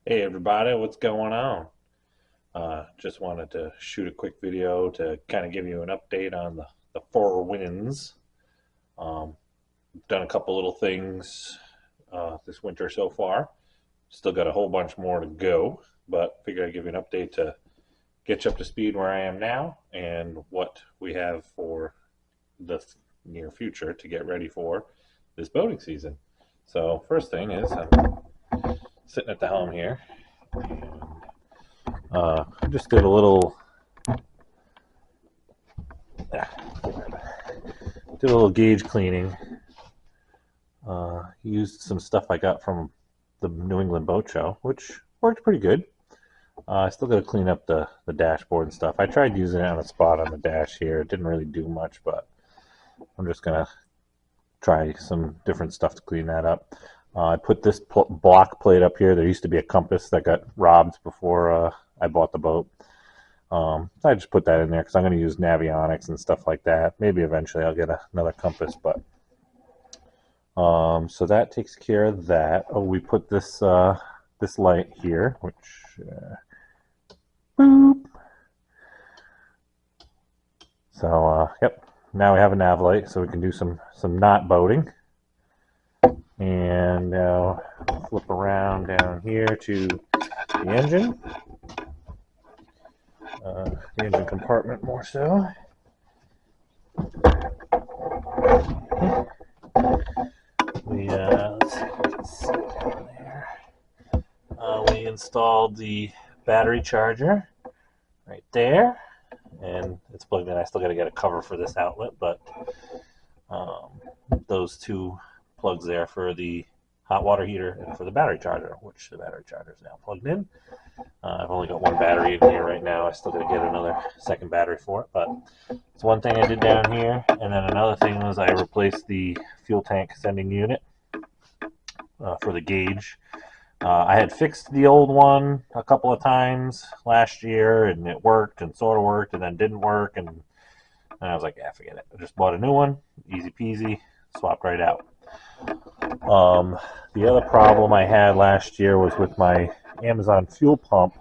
Hey everybody, what's going on? Just wanted to shoot a quick video to kind of give you an update on the Fourwinns. Um, Done a couple little things this winter so far. Still got a whole bunch more to go, but figured I'd give you an update to get you up to speed where I am now and what we have for the near future to get ready for this boating season. So first thing is I'm sitting at the helm here. Just did a little gauge cleaning. Used some stuff I got from the New England Boat Show, which worked pretty good. I still got to clean up the dashboard and stuff. I tried using it on a spot on the dash here. It didn't really do much, but I'm just gonna try some different stuff to clean that up. I put this block plate up here. There used to be a compass that got robbed before I bought the boat. So I just put that in there because I'm going to use Navionics and stuff like that. Maybe eventually I'll get another compass, but so that takes care of that. Oh, we put this this light here, which boop. So yep. Now we have a nav light, so we can do some knot boating. And now flip around down here to the engine. The engine compartment more so. Let's see down there. We installed the battery charger right there, and it's plugged in. I still got to get a cover for this outlet, but those two plugs there for the hot water heater and for the battery charger, which the battery charger is now plugged in. I've only got one battery in here right now. I still got to get another second battery for it, but it's one thing I did down here. And then another thing was I replaced the fuel tank sending unit for the gauge. I had fixed the old one a couple of times last year, and it worked and sort of worked, and then didn't work, and I was like, yeah, forget it. I just bought a new one, easy peasy, swapped right out. The other problem I had last year was with my Amazon fuel pump.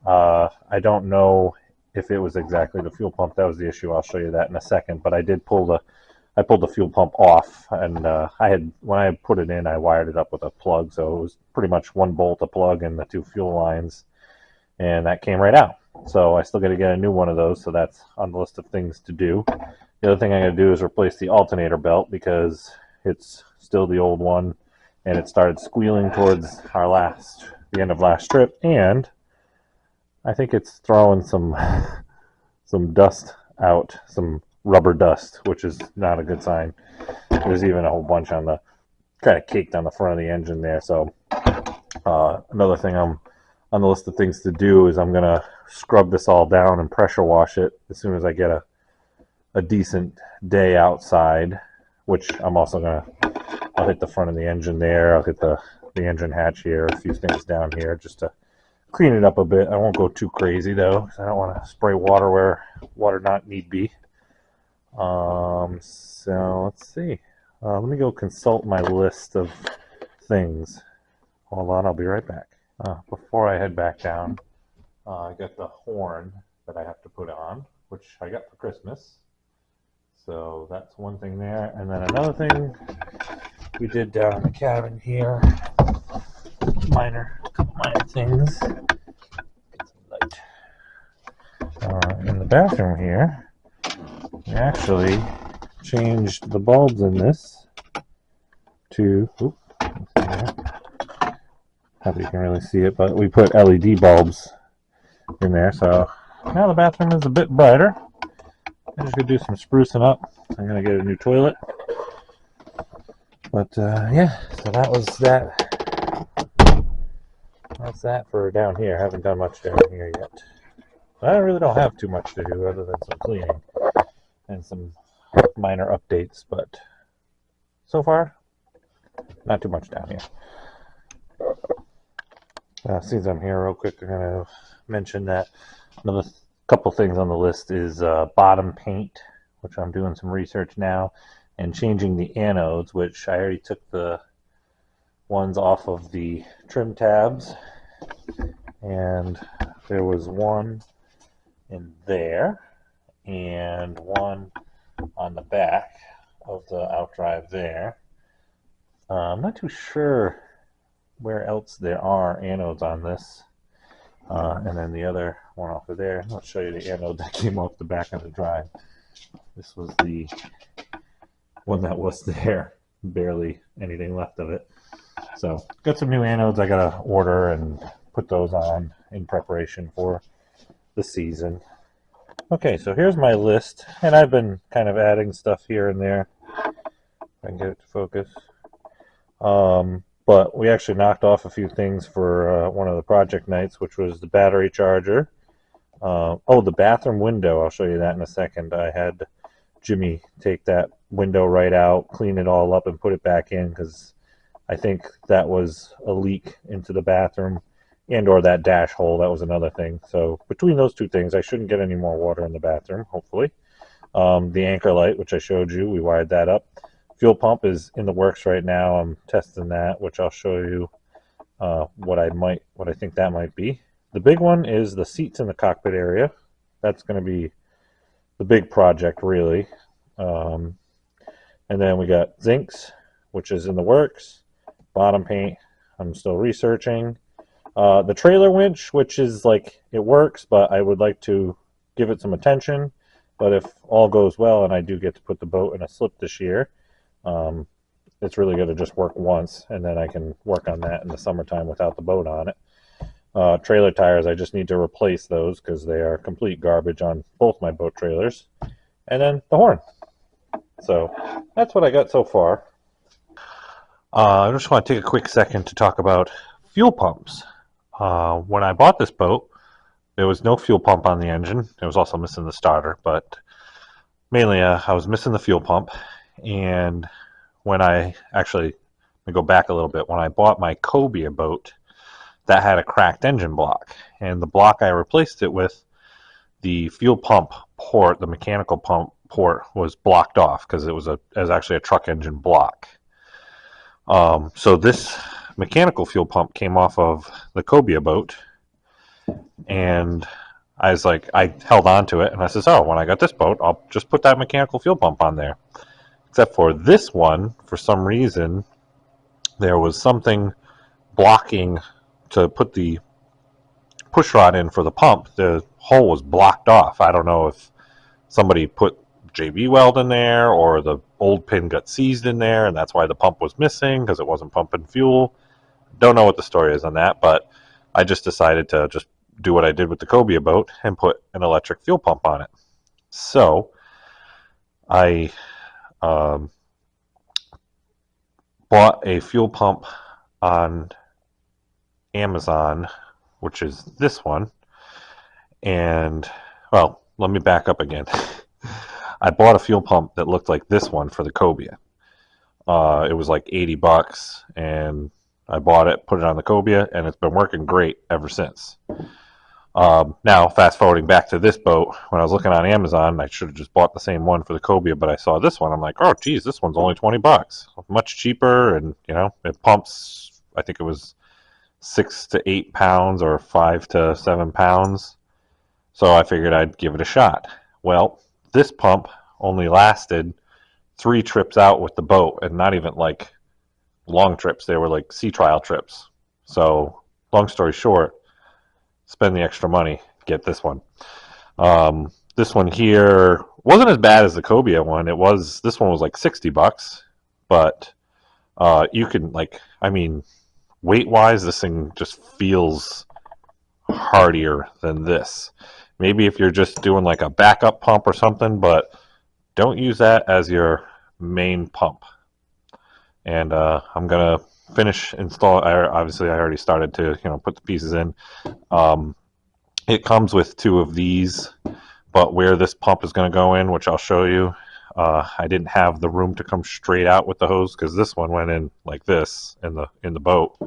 I don't know if it was exactly the fuel pump that was the issue. I'll show you that in a second. But I pulled the fuel pump off, and when I put it in, I wired it up with a plug, so it was pretty much one bolt, a plug, and the two fuel lines, and that came right out. So I still got to get a new one of those. So that's on the list of things to do. The other thing I got to do is replace the alternator belt because it's still the old one, and it started squealing towards the end of last trip, and I think it's throwing some dust out, some rubber dust, which is not a good sign. There's even a whole bunch on the kind of caked on the front of the engine there. So another thing on the list of things to do is I'm gonna scrub this all down and pressure wash it as soon as I get a decent day outside, which I'm also I'll hit the front of the engine there. I'll hit the engine hatch here, a few things down here just to clean it up a bit. I won't go too crazy though, because I don't want to spray water where water not need be. So let's see. Let me go consult my list of things. Hold on, I'll be right back. Before I head back down, I got the horn that I have to put on, which I got for Christmas. So that's one thing there. And then another thing we did down in the cabin here, a couple minor things. Get some light. In the bathroom here, we actually changed the bulbs in this to, hope you can really see it, but we put LED bulbs in there, so now the bathroom is a bit brighter. I'm just going to do some sprucing up. I'm going to get a new toilet. But yeah, so that was that. That's that for down here. I haven't done much down here yet. I really don't have too much to do other than some cleaning and some minor updates, but so far, not too much down here. Since I'm here real quick, I'm going to mention that another couple things on the list is bottom paint, which I'm doing some research now, and changing the anodes, which I already took the ones off of the trim tabs and there was one in there and one on the back of the outdrive there. I'm not too sure where else there are anodes on this. And then the other one off of there. I'll show you the anode that came off the back of the drive. This was the one that was there. Barely anything left of it. So got some new anodes I gotta order and put those on in preparation for the season. Okay, so here's my list, and I've been kind of adding stuff here and there. If I can get it to focus. But we actually knocked off a few things for one of the project nights, which was the battery charger. Oh, the bathroom window. I'll show you that in a second. I had Jimmy take that window right out, clean it all up, and put it back in because I think that was a leak into the bathroom and or that dash hole. That was another thing. So between those two things, I shouldn't get any more water in the bathroom, hopefully. The anchor light, which I showed you, we wired that up. Fuel pump is in the works right now. I'm testing that, which I'll show you what I think that might be. The big one is the seats in the cockpit area. That's going to be the big project, really. And then we got zincs, which is in the works. Bottom paint, I'm still researching. The trailer winch, which is like, it works, but I would like to give it some attention. But if all goes well and I do get to put the boat in a slip this year, it's really going to just work once, and then I can work on that in the summertime without the boat on it. Trailer tires, I just need to replace those because they are complete garbage on both my boat trailers. And then the horn. So that's what I got so far. I just want to take a quick second to talk about fuel pumps. When I bought this boat, there was no fuel pump on the engine. It was also missing the starter, but mainly I was missing the fuel pump. And when I go back a little bit, when I bought my Cobia boat, that had a cracked engine block, and the block I replaced it with, the fuel pump port, the mechanical pump port, was blocked off because it was actually a truck engine block. So this mechanical fuel pump came off of the Cobia boat, and I was like, I held on to it, and I says, oh, when I got this boat, I'll just put that mechanical fuel pump on there. Except for this one, for some reason, there was something blocking to put the push rod in for the pump. The hole was blocked off. I don't know if somebody put JB weld in there or the old pin got seized in there, and that's why the pump was missing because it wasn't pumping fuel. Don't know what the story is on that, but I just decided to just do what I did with the Cobia boat and put an electric fuel pump on it. So I bought a fuel pump on Amazon, which is this one. And, well, let me back up again. I bought a fuel pump that looked like this one for the Cobia. It was like $80, and I bought it, put it on the Cobia, and it's been working great ever since. Now, fast forwarding back to this boat, when I was looking on Amazon, I should have just bought the same one for the Cobia, but I saw this one. I'm like, oh, geez, this one's only $20. Much cheaper, and, you know, it pumps, I think it was 6 to 8 pounds or 5 to 7 pounds. So I figured I'd give it a shot. Well, this pump only lasted 3 trips out with the boat, and not even like long trips. They were like sea trial trips. So, long story short, spend the extra money, get this one. This one here wasn't as bad as the Cobia one. This one was like $60, but you can, like, I mean, weight wise, this thing just feels hardier than this. Maybe if you're just doing like a backup pump or something, but don't use that as your main pump. And I'm gonna finish install. Obviously, I already started to put the pieces in. It comes with 2 of these, but where this pump is going to go in, which I'll show you, I didn't have the room to come straight out with the hose because this one went in like this in the boat.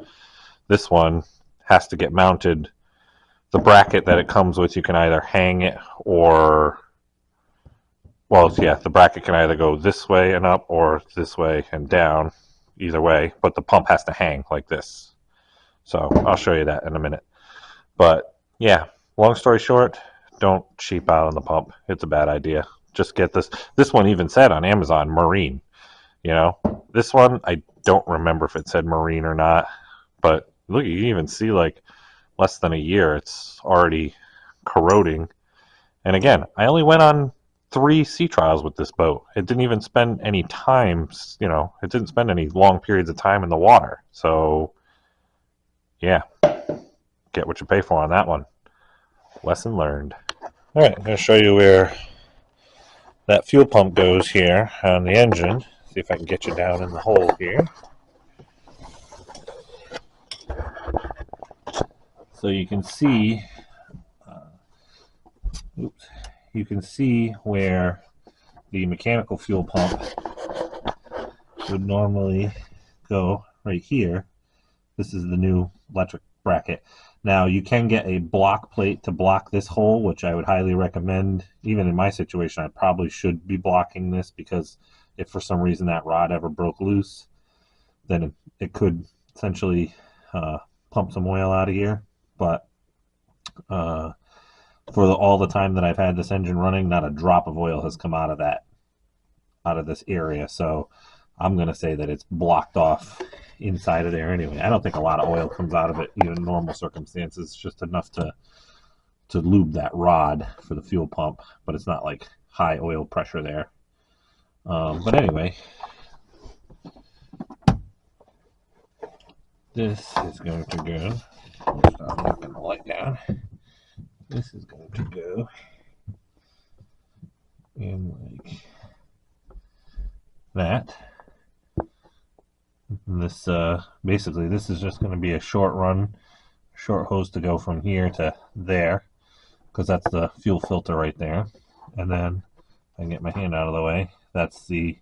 This one has to get mounted. The bracket that it comes with, you can either hang it or, well, yeah, the bracket can either go this way and up or this way and down, either way, but the pump has to hang like this. So I'll show you that in a minute. But yeah, long story short, don't cheap out on the pump. It's a bad idea. Just get this. This one even said on Amazon marine. You know, this one I don't remember if it said marine or not. But look, you can even see like less than a year, it's already corroding. And again, I only went on 3 sea trials with this boat. It didn't even spend any time, it didn't spend any long periods of time in the water. So, yeah, get what you pay for on that one. Lesson learned. All right, I'm going to show you where that fuel pump goes here on the engine. See if I can get you down in the hole here. So you can see, you can see where the mechanical fuel pump would normally go right here. This is the new electric bracket. Now you can get a block plate to block this hole, which I would highly recommend. Even in my situation, I probably should be blocking this, because if for some reason that rod ever broke loose, then it could essentially pump some oil out of here. But for all the time that I've had this engine running, not a drop of oil has come out of this area. So I'm going to say that it's blocked off inside of there anyway. I don't think a lot of oil comes out of it, even in normal circumstances. Just enough to lube that rod for the fuel pump, but it's not like high oil pressure there. But anyway, this is going to go. Start knocking the light down. This is going to go in like that. And this basically, this is just going to be a short hose to go from here to there, because that's the fuel filter right there. And then I can get my hand out of the way. That's the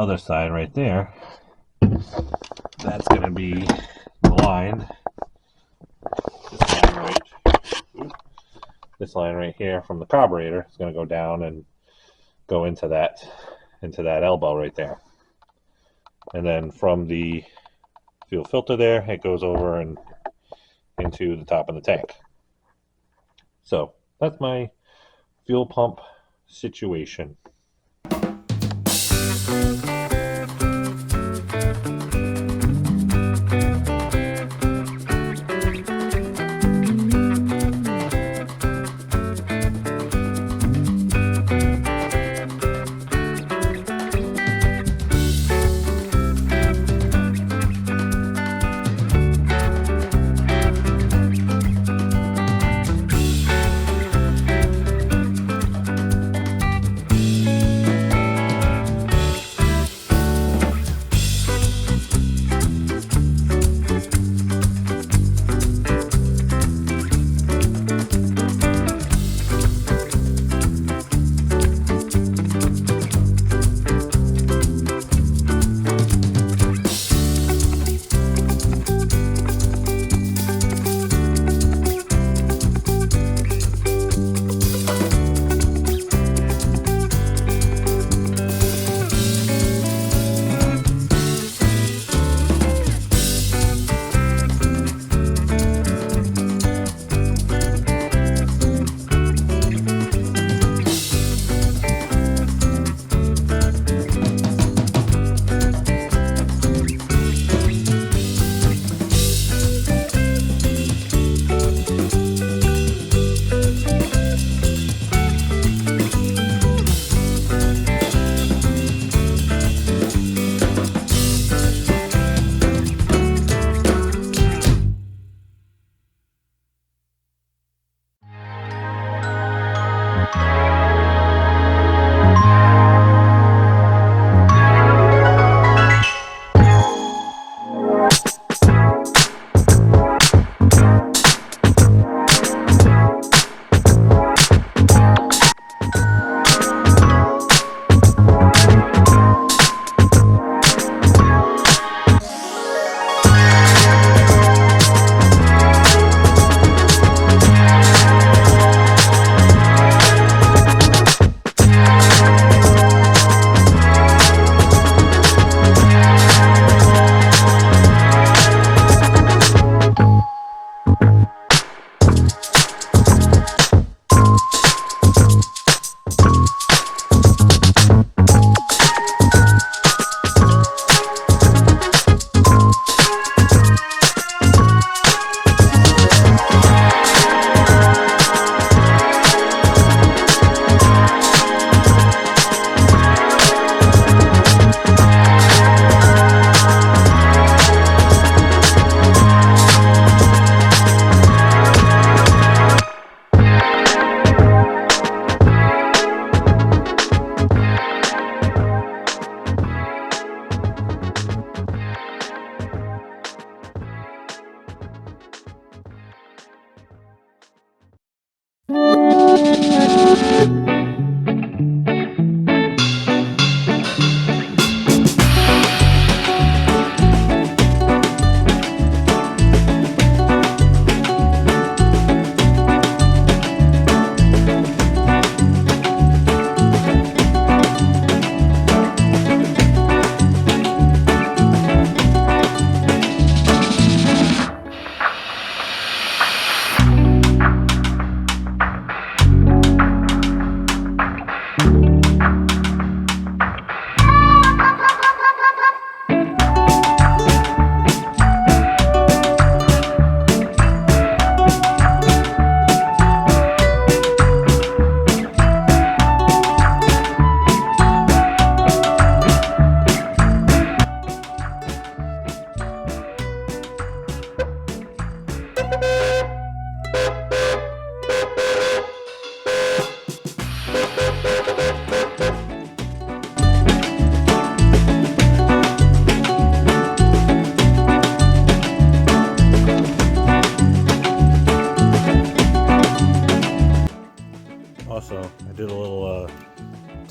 other side right there. That's going to be lined. This line right here from the carburetor is going to go down and go into that elbow right there. And then from the fuel filter there, it goes over and into the top of the tank. So that's my fuel pump situation.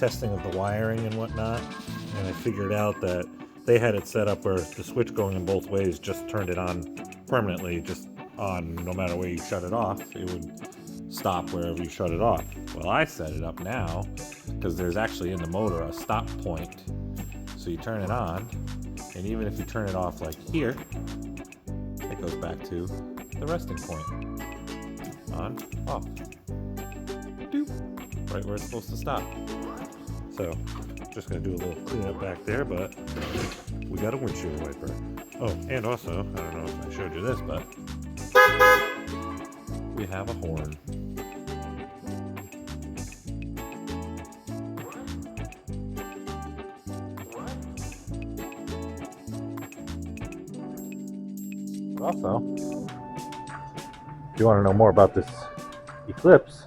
testing of the wiring and whatnot, and I figured out that they had it set up where the switch going in both ways just turned it on permanently, just on no matter where you shut it off. It would stop wherever you shut it off. Well, I set it up now because there's actually in the motor a stop point. So you turn it on, and even if you turn it off like here, it goes back to the resting point. On, off. Doop. Right where it's supposed to stop. So, just gonna do a little cleanup back there, but we got a windshield wiper. Oh, and also, I don't know if I showed you this, but we have a horn. Also, if you want to know more about this Eclipse,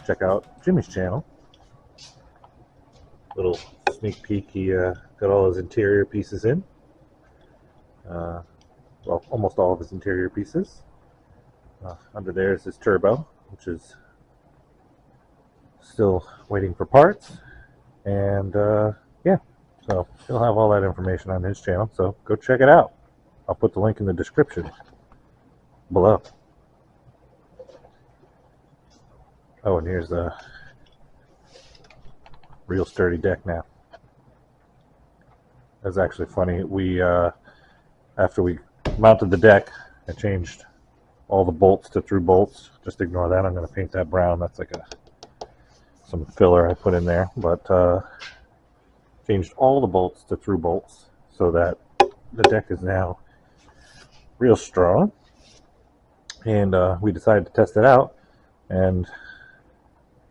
check out Jimmy's channel. Little sneak peek, he got all his interior pieces in. Well, almost all of his interior pieces. Under there is his turbo, which is still waiting for parts. And yeah, so he'll have all that information on his channel, so go check it out. I'll put the link in the description below. Oh, and here's the real sturdy deck now. That's actually funny. We after we mounted the deck, I changed all the bolts to through bolts. Just ignore that. I'm going to paint that brown. That's like some filler I put in there. But changed all the bolts to through bolts so that the deck is now real strong. And we decided to test it out, and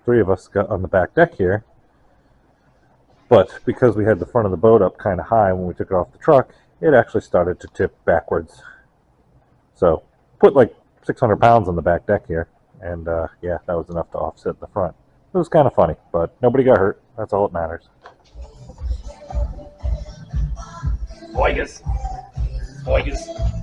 3 of us got on the back deck here. But because we had the front of the boat up kind of high when we took it off the truck, it actually started to tip backwards. So put like 600 pounds on the back deck here, and yeah, that was enough to offset the front. It was kind of funny, but nobody got hurt. That's all that matters. Boigas. Boigas.